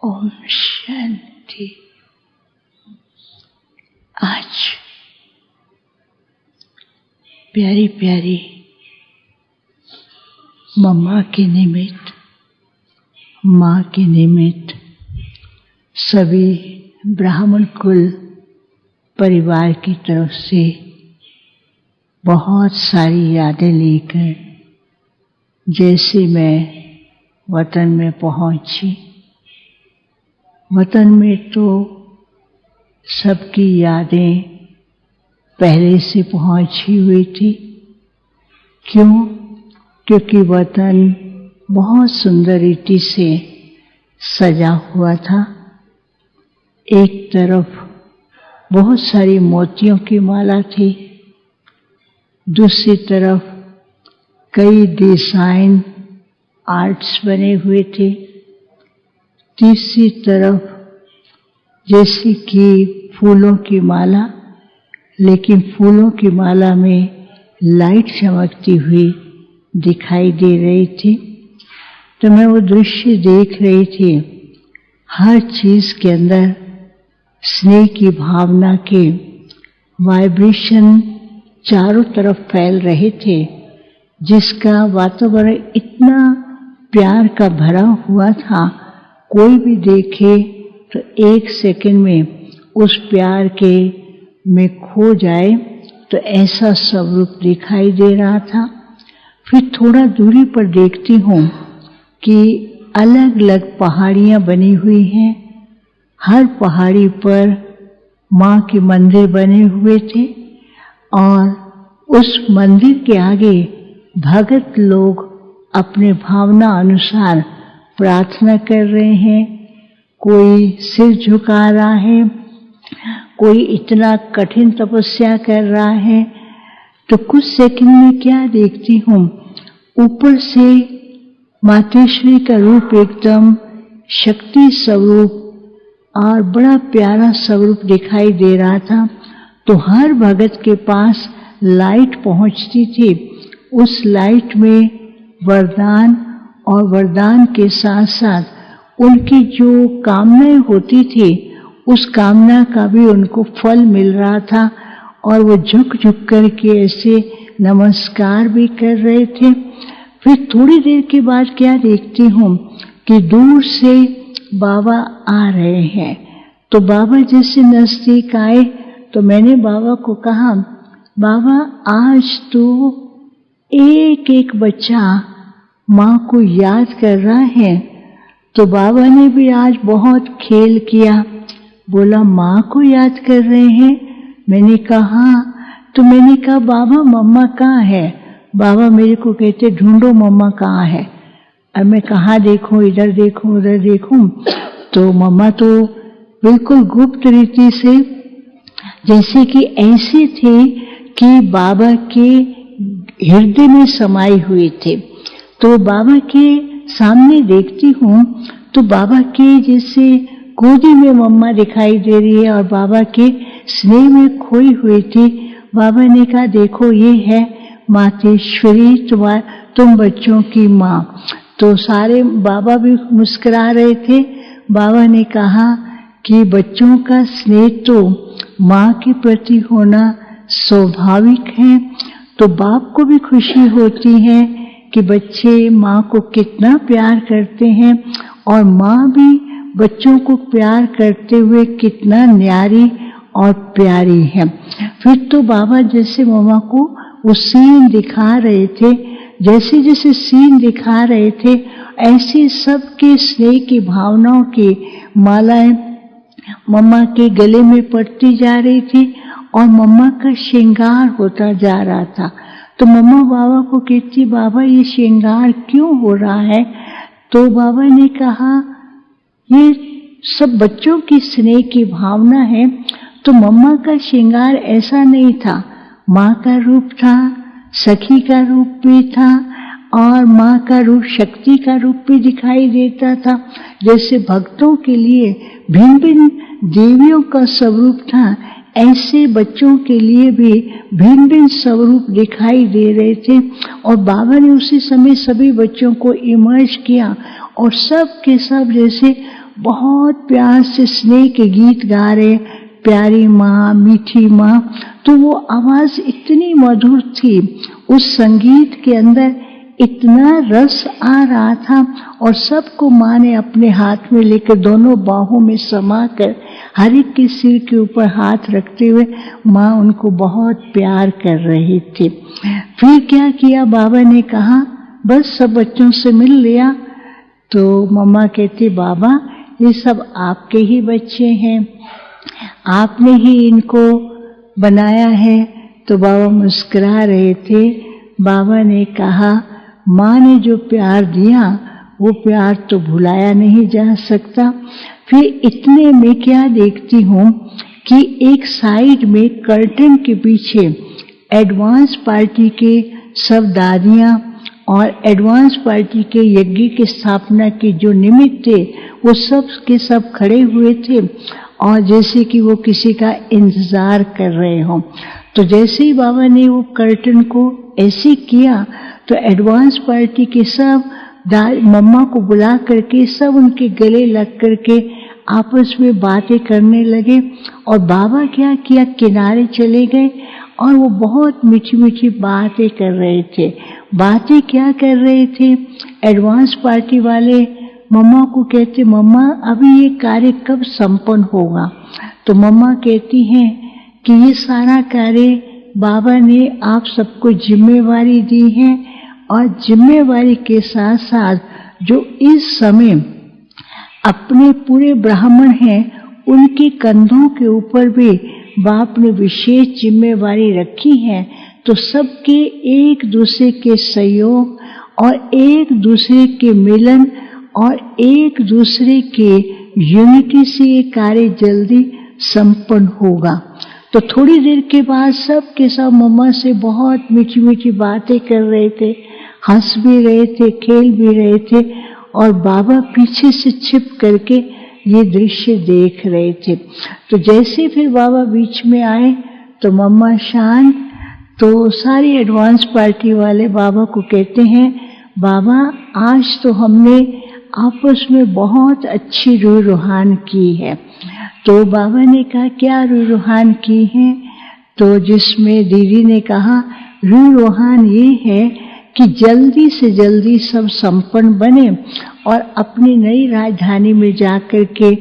ओम शांति। आज प्यारी प्यारी मम्मा के निमित्त, माँ के निमित्त सभी ब्राह्मण कुल परिवार की तरफ से बहुत सारी यादें लेकर जैसे मैं वतन में पहुंची, वतन में तो सबकी यादें पहले से पहुंची हुई थी। क्यों? क्योंकि वतन बहुत सुंदर रीति से सजा हुआ था। एक तरफ बहुत सारी मोतियों की माला थी, दूसरी तरफ कई डिजाइन आर्ट्स बने हुए थे, तीसरी तरफ जैसे कि फूलों की माला, लेकिन फूलों की माला में लाइट चमकती हुई दिखाई दे रही थी। तो मैं वो दृश्य देख रही थी। हर चीज के अंदर स्नेह की भावना के वाइब्रेशन चारों तरफ फैल रहे थे, जिसका वातावरण इतना प्यार का भरा हुआ था, कोई भी देखे तो एक सेकंड में उस प्यार के में खो जाए, तो ऐसा स्वरूप दिखाई दे रहा था। फिर थोड़ा दूरी पर देखती हूँ कि अलग अलग पहाड़ियाँ बनी हुई हैं। हर पहाड़ी पर माँ के मंदिर बने हुए थे और उस मंदिर के आगे भगत लोग अपने भावना अनुसार प्रार्थना कर रहे हैं। कोई सिर झुका रहा है, कोई इतना कठिन तपस्या कर रहा है। तो कुछ सेकंड में क्या देखती हूँ, ऊपर से मातेश्वरी का रूप एकदम शक्ति स्वरूप और बड़ा प्यारा स्वरूप दिखाई दे रहा था। तो हर भगत के पास लाइट पहुंचती थी। उस लाइट में वरदान और वरदान के साथ साथ उनकी जो कामनाएं होती थी, उस कामना का भी उनको फल मिल रहा था और वो झुक झुक करके ऐसे नमस्कार भी कर रहे थे। फिर थोड़ी देर के बाद क्या देखती हूँ कि दूर से बाबा आ रहे हैं। तो बाबा जैसे नजदीक आए तो मैंने बाबा को कहा, बाबा आज तो एक एक बच्चा माँ को याद कर रहा है। तो बाबा ने भी आज बहुत खेल किया, बोला माँ को याद कर रहे हैं। मैंने कहा, तो मैंने कहा बाबा मम्मा कहाँ है? बाबा मेरे को कहते ढूंढो मम्मा कहाँ है। अब मैं कहाँ देखूं, इधर देखूं उधर देखूं। तो मम्मा तो बिल्कुल गुप्त रीति से जैसे कि ऐसे थे कि बाबा के हृदय में समाई हुई थे। तो बाबा के सामने देखती हूँ तो बाबा के जैसे गोदी में मम्मा दिखाई दे रही है और बाबा के स्नेह में खोई हुई थी। बाबा ने कहा देखो ये है मातेश्वरी, तुम बच्चों की माँ। तो सारे बाबा भी मुस्कुरा रहे थे। बाबा ने कहा कि बच्चों का स्नेह तो माँ के प्रति होना स्वाभाविक है। तो बाप को भी खुशी होती है कि बच्चे माँ को कितना प्यार करते हैं और माँ भी बच्चों को प्यार करते हुए कितना न्यारी और प्यारी है। फिर तो बाबा जैसे मम्मा को वो सीन दिखा रहे थे, जैसे जैसे सीन दिखा रहे थे ऐसे सबके स्नेह की भावनाओं की मालाएं मम्मा के गले में पड़ती जा रही थी और मम्मा का श्रृंगार होता जा रहा था। तो मम्मा बाबा को कहती, बाबा ये श्रृंगार क्यों हो रहा है? तो बाबा ने कहा ये सब बच्चों की स्नेह की भावना है। तो मम्मा का श्रृंगार ऐसा नहीं था, माँ का रूप था, सखी का रूप भी था और माँ का रूप शक्ति का रूप भी दिखाई देता था। जैसे भक्तों के लिए भिन्न भिन्न देवियों का स्वरूप था, ऐसे बच्चों के लिए भी भिन्न भिन्न स्वरूप दिखाई दे रहे थे। और बाबा ने उसी समय सभी बच्चों को इमर्ज किया और सब के सब जैसे बहुत प्यार से स्नेह के गीत गा रहे, प्यारी माँ, मीठी माँ। तो वो आवाज इतनी मधुर थी, उस संगीत के अंदर इतना रस आ रहा था, और सबको माँ ने अपने हाथ में लेकर दोनों बाहों में समा कर हर एक के सिर के ऊपर हाथ रखते हुए माँ उनको बहुत प्यार कर रही थी। फिर क्या किया, बाबा ने कहा बस सब बच्चों से मिल लिया। तो मम्मा कहती बाबा ये सब आपके ही बच्चे हैं, आपने ही इनको बनाया है। तो बाबा मुस्कुरा रहे थे। बाबा ने कहा माँ ने जो प्यार दिया वो प्यार तो भुलाया नहीं जा सकता। फिर इतने में क्या देखती हूँ कि एक साइड में कर्टन के पीछे एडवांस पार्टी के सब दादियाँ और एडवांस पार्टी के यज्ञ की स्थापना के जो निमित्त थे वो सब के सब खड़े हुए थे, और जैसे कि वो किसी का इंतजार कर रहे हों। तो जैसे ही बाबा ने वो कर्टन को ऐसे किया तो एडवांस पार्टी के सब मम्मा को बुला करके सब उनके गले लग करके आपस में बातें करने लगे। और बाबा क्या किया, किनारे चले गए और वो बहुत मीठी मीठी बातें कर रहे थे। बातें क्या कर रहे थे, एडवांस पार्टी वाले मम्मा को कहते मम्मा अभी ये कार्य कब संपन्न होगा। तो मम्मा कहती हैं कि ये सारा कार्य बाबा ने आप सबको जिम्मेवारी दी है, और जिम्मेवारी के साथ साथ जो इस समय अपने पूरे ब्राह्मण हैं उनके कंधों के ऊपर भी बाप ने विशेष जिम्मेवारी रखी है। तो सबके एक दूसरे के सहयोग और एक दूसरे के मिलन और एक दूसरे के यूनिटी से ये कार्य जल्दी संपन्न होगा। तो थोड़ी देर के बाद सब के सब मम्मा से बहुत मीठी मीठी बातें कर रहे थे, हंस भी रहे थे, खेल भी रहे थे, और बाबा पीछे से छिप करके ये दृश्य देख रहे थे। तो जैसे फिर बाबा बीच में आए तो मम्मा शांत। तो सारी एडवांस पार्टी वाले बाबा को कहते हैं बाबा आज तो हमने आपस में बहुत अच्छी रूह रुहान की है। तो बाबा ने कहा क्या रूह रुहान की है, तो जिसमें दीदी ने कहा रूह रुहान ये है कि जल्दी से जल्दी सब संपन्न बने और अपनी नई राजधानी में जाकर के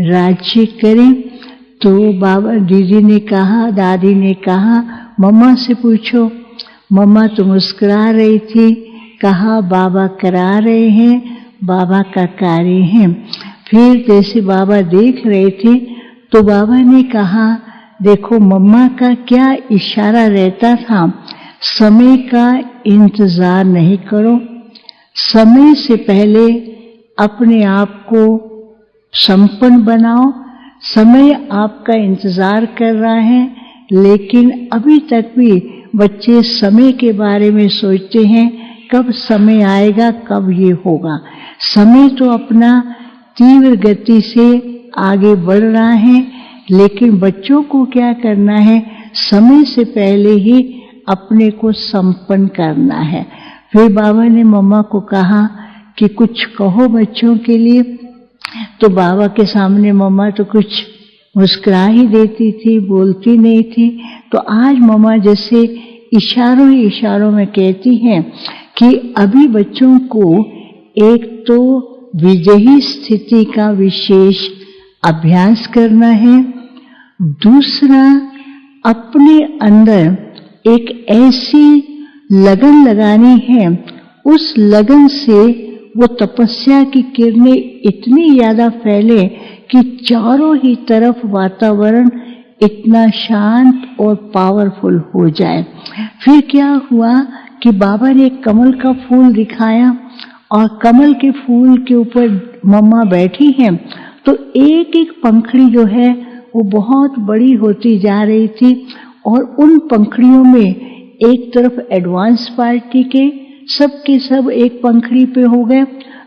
राज्य करें। तो बाबा दीदी ने कहा, दादी ने कहा मम्मा से पूछो। मम्मा तो मुस्कुरा रही थी, कहा बाबा करा रहे हैं, बाबा का कार्य है। फिर जैसे बाबा देख रहे थे तो बाबा ने कहा देखो मम्मा का क्या इशारा रहता था, समय का इंतजार नहीं करो, समय से पहले अपने आप को संपन्न बनाओ। समय आपका इंतजार कर रहा है, लेकिन अभी तक भी बच्चे समय के बारे में सोचते हैं कब समय आएगा, कब ये होगा। समय तो अपना तीव्र गति से आगे बढ़ रहा है, लेकिन बच्चों को क्या करना है, समय से पहले ही अपने को संपन्न करना है। फिर बाबा ने मम्मा को कहा कि कुछ कहो बच्चों के लिए। तो बाबा के सामने मम्मा तो कुछ मुस्कुरा ही देती थी, बोलती नहीं थी। तो आज मम्मा जैसे इशारों ही इशारों में कहती हैं कि अभी बच्चों को एक तो विजयी स्थिति का विशेष अभ्यास करना है, दूसरा अपने अंदर एक ऐसी लगन लगानी है, उस लगन से वो तपस्या की किरणें इतनी ज्यादा फैले कि चारों ही तरफ वातावरण इतना शांत और पावरफुल हो जाए। फिर क्या हुआ कि बाबा ने कमल का फूल दिखाया और कमल के फूल के ऊपर मम्मा बैठी हैं, तो एक एक पंखड़ी जो है वो बहुत बड़ी होती जा रही थी, और उन पंखड़ियों में एक तरफ एडवांस पार्टी के सब एक पंखड़ी पे हो गए,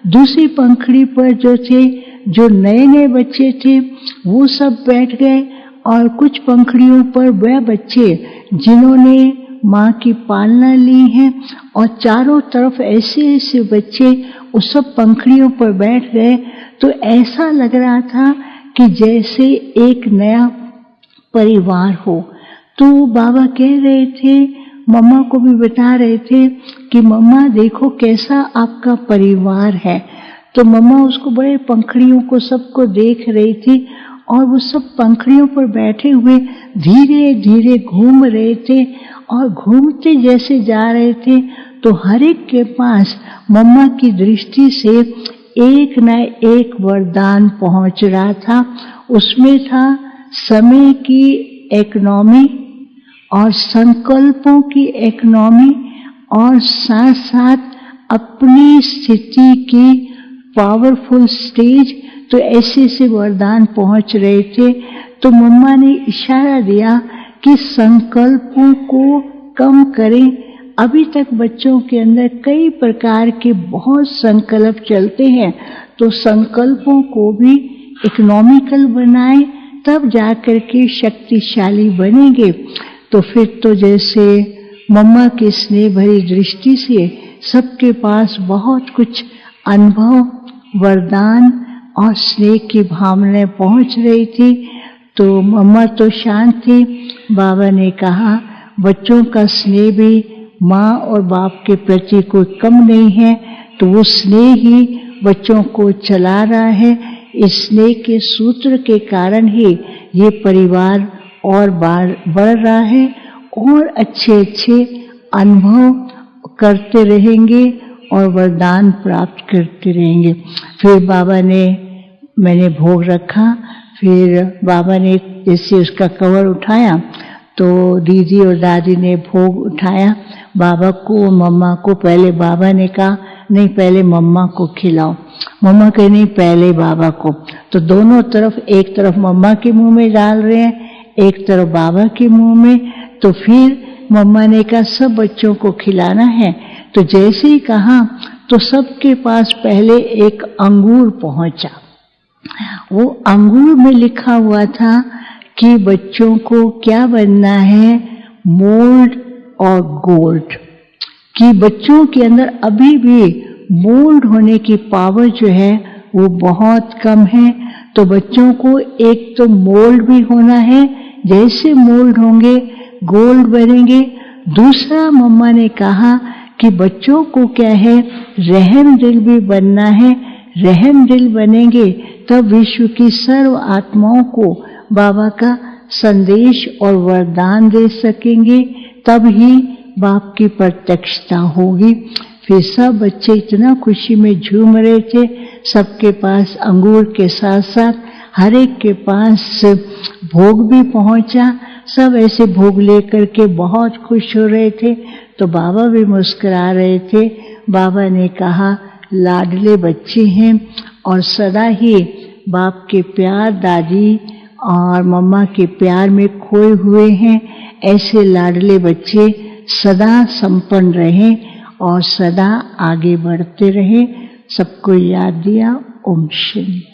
दूसरी पंखड़ी पर जो थे जो नए नए बच्चे थे वो सब बैठ गए, और कुछ पंखड़ियों पर वह बच्चे जिन्होंने माँ की पालना ली है और चारों तरफ ऐसे ऐसे बच्चे उस सब पंखड़ियों पर बैठ गए, तो ऐसा लग रहा था कि जैसे एक नया परिवार हो। तो बाबा कह रहे थे, मम्मा को भी बता रहे थे कि मम्मा देखो कैसा आपका परिवार है। तो मम्मा उसको बड़े पंखड़ियों को सबको देख रही थी और वो सब पंखड़ियों पर बैठे हुए धीरे धीरे घूम रहे थे और घूमते जैसे जा रहे थे तो हर एक के पास मम्मा की दृष्टि से एक न एक वरदान पहुंच रहा था। उसमें था समय की इकोनॉमी और संकल्पों की इकोनॉमी और साथ साथ अपनी स्थिति की पावरफुल स्टेज। तो ऐसे से वरदान पहुंच रहे थे। तो मम्मा ने इशारा दिया कि संकल्पों को कम करें। अभी तक बच्चों के अंदर कई प्रकार के बहुत संकल्प चलते हैं, तो संकल्पों को भी इकोनॉमिकल बनाएं, तब जाकर के शक्तिशाली बनेंगे। तो फिर तो जैसे मम्मा की स्नेह भरी दृष्टि से सबके पास बहुत कुछ अनुभव, वरदान और स्नेह की भावनाएं पहुंच रही थी। तो मम्मा तो शांत थी। बाबा ने कहा बच्चों का स्नेह भी माँ और बाप के प्रति कोई कम नहीं है, तो वो स्नेह ही बच्चों को चला रहा है। इस स्नेह के सूत्र के कारण ही ये परिवार और बढ़ रहा है और अच्छे अच्छे अनुभव करते रहेंगे और वरदान प्राप्त करते रहेंगे। फिर बाबा ने, मैंने भोग रखा, फिर बाबा ने जैसे उसका कवर उठाया तो दीदी और दादी ने भोग उठाया बाबा को, मम्मा को। पहले बाबा ने कहा नहीं पहले मम्मा को खिलाओ, मम्मा कहे नहीं पहले बाबा को। तो दोनों तरफ, एक तरफ मम्मा के मुंह में डाल रहे हैं, एक तरफ बाबा के मुंह में। तो फिर मम्मा ने कहा सब बच्चों को खिलाना है। तो जैसे ही कहा तो सबके पास पहले एक अंगूर पहुंचा। वो अंगूर में लिखा हुआ था कि बच्चों को क्या बनना है, मोल्ड और गोल्ड। कि बच्चों के अंदर अभी भी मोल्ड होने की पावर जो है वो बहुत कम है। तो बच्चों को एक तो मोल्ड भी होना है, जैसे मोल्ड होंगे गोल्ड बनेंगे। दूसरा मम्मा ने कहा कि बच्चों को क्या है, रहम दिल भी बनना है। रहम दिल बनेंगे तब विश्व की सर्व आत्माओं को बाबा का संदेश और वरदान दे सकेंगे, तब ही बाप की प्रत्यक्षता होगी। फिर सब बच्चे इतना खुशी में झूम रहे थे। सबके पास अंगूर के साथ साथ हर एक के पास भोग भी पहुंचा। सब ऐसे भोग लेकर के बहुत खुश हो रहे थे। तो बाबा भी मुस्कुरा रहे थे। बाबा ने कहा लाडले बच्चे हैं और सदा ही बाप के प्यार, दादी और मम्मा के प्यार में खोए हुए हैं। ऐसे लाडले बच्चे सदा संपन्न रहें और सदा आगे बढ़ते रहें। सबको याद दिया। ओम शांति।